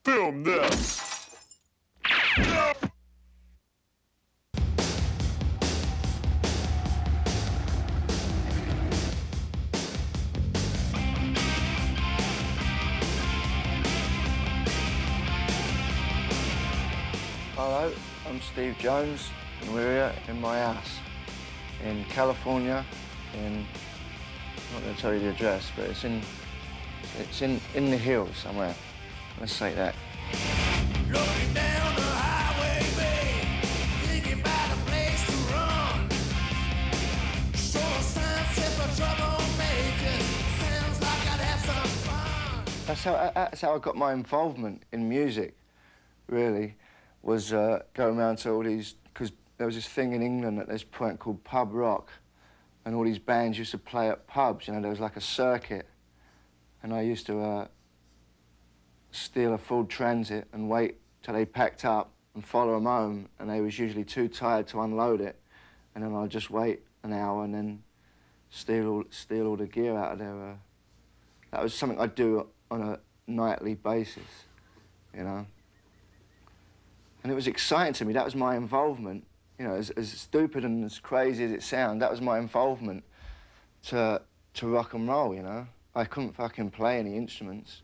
Film this! Hello, I'm Steve Jones, and we're here in my house in California. I'm not going to tell you the address, but it's in the hills somewhere. Let's say that. Looking down the highway, babe, thinking about a place to run. Sure sunset for troublemakers, sounds like I'd have some fun. That's how I got my involvement in music, really, was going around to all these, because there was this thing in England at this point called pub rock, and all these bands used to play at pubs, you know, there was like a circuit, and I used to steal a Ford Transit and wait till they packed up and follow them home, and they was usually too tired to unload it, and then I'd just wait an hour and then steal all the gear out of there. That was something I'd do on a nightly basis, you know. And it was exciting to me. That was my involvement. You know, as stupid and as crazy as it sounds, that was my involvement to rock and roll, you know. I couldn't fucking play any instruments.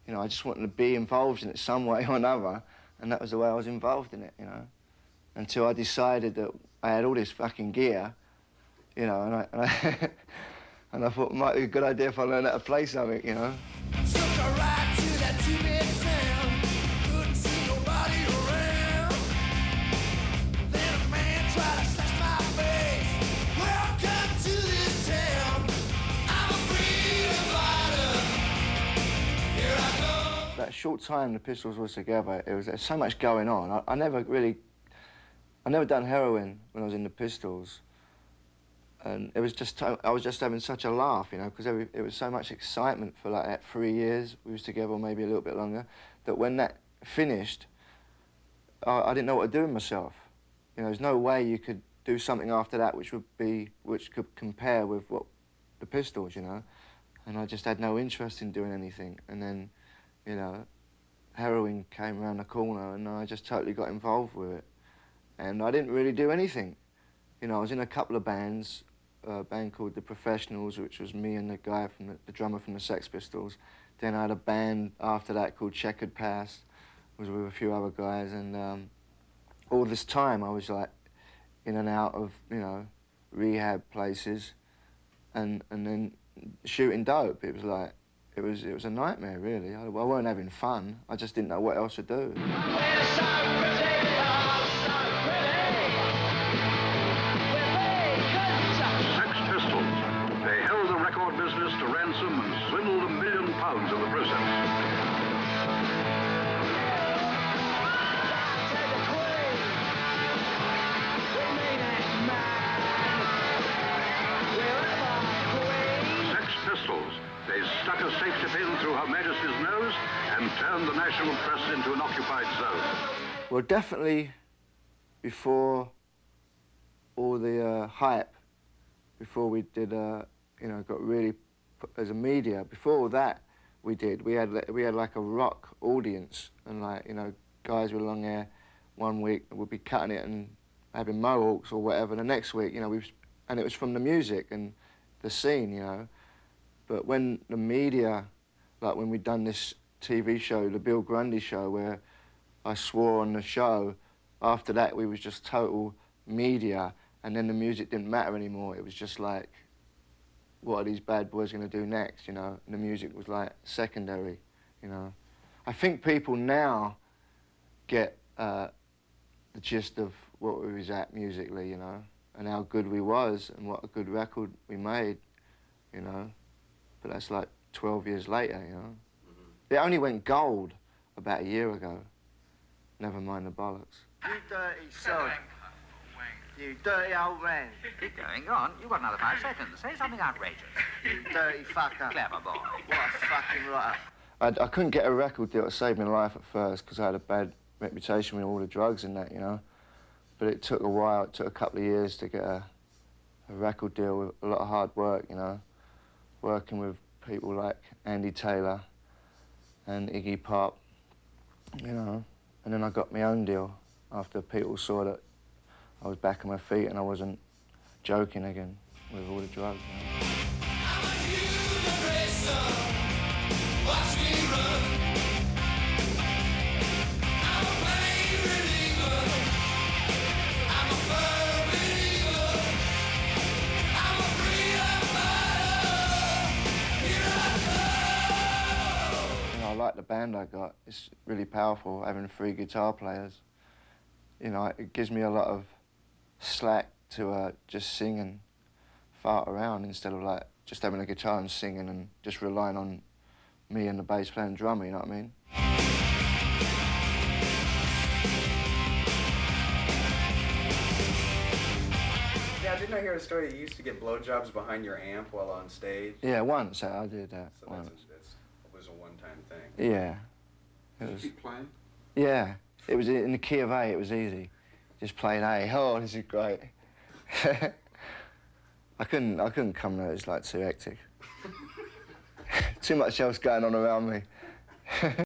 You know, I just wanted to be involved in it some way or another, and that was the way I was involved in it, you know. Until I decided that I had all this fucking gear, you know, and I thought it might be a good idea if I learned how to play something, you know. Took a ride to that two-bit sound, couldn't see nobody around. Then a man tried to slash my face. Welcome to this town. I'm a freedom fighter. Here I go. That short time the Pistols was together, there was so much going on. I never done heroin when I was in the Pistols. And it was just, I was just having such a laugh, you know, because it was so much excitement for like that 3 years. We was together, maybe a little bit longer, that when that finished, I didn't know what to do with myself. You know, there's no way you could do something after that which could compare with what the Pistols, you know. And I just had no interest in doing anything. And then, you know, heroin came around the corner and I just totally got involved with it. And I didn't really do anything. You know, I was in a couple of bands, a band called The Professionals, which was me and the guy from the drummer from the Sex Pistols. Then I had a band after that called Checkered Past, was with a few other guys, and all this time I was like in and out of, you know, rehab places, and then shooting dope. It was like, it was a nightmare, really. I weren't having fun. I just didn't know what else to do. Business to ransom and swindled £1 million in the process. Sex Pistols. They stuck a safety pin through Her Majesty's nose and turned the national press into an occupied zone. Well, definitely before all the hype, before we did, you know, got really, as a media, before all that we had like a rock audience, and like, you know, guys with long hair one week would be cutting it and having mohawks or whatever, the next week, you know, and it was from the music and the scene, you know. But when the media, like when we'd done this TV show, the Bill Grundy show, where I swore on the show, after that we was just total media, and then the music didn't matter anymore. It was just like, what are these bad boys going to do next, you know? And the music was like secondary, you know. I think people now get the gist of what we was at musically, you know, and how good we was and what a good record we made, you know. But that's like 12 years later, you know. It only went gold about a year ago. Never mind the bollocks. You dirty sod. You dirty old man. Keep going, go on. You've got another 5 seconds. Say something outrageous. You dirty fucker. Clever boy. What a fucking rotter. I couldn't get a record deal to save my life at first because I had a bad reputation with all the drugs and that, you know. But it took a while. It took a couple of years to get a record deal with a lot of hard work, you know. Working with people like Andy Taylor and Iggy Pop you know. And then I got my own deal after people saw that I was back on my feet and I wasn't joking again with all the drugs. You know? I'm a human racer. Watch me run. I'm a pain reliever. I'm a fur believer. I'm a freedom fighter. Here I go. You know, I like the band I got. It's really powerful having 3 guitar players. You know, it gives me a lot of slack to just sing and fart around instead of like just having a guitar and singing and just relying on me and the bass player and drummer, you know what I mean? Yeah, didn't I hear a story that you used to get blowjobs behind your amp while on stage? Yeah, once I did that. So once. that was a one-time thing. Yeah. It was, Keep playing. yeah, it was in the key of A, it was easy. Just playing A, oh, this is great. I couldn't come there, it's like too hectic. Too much else going on around me.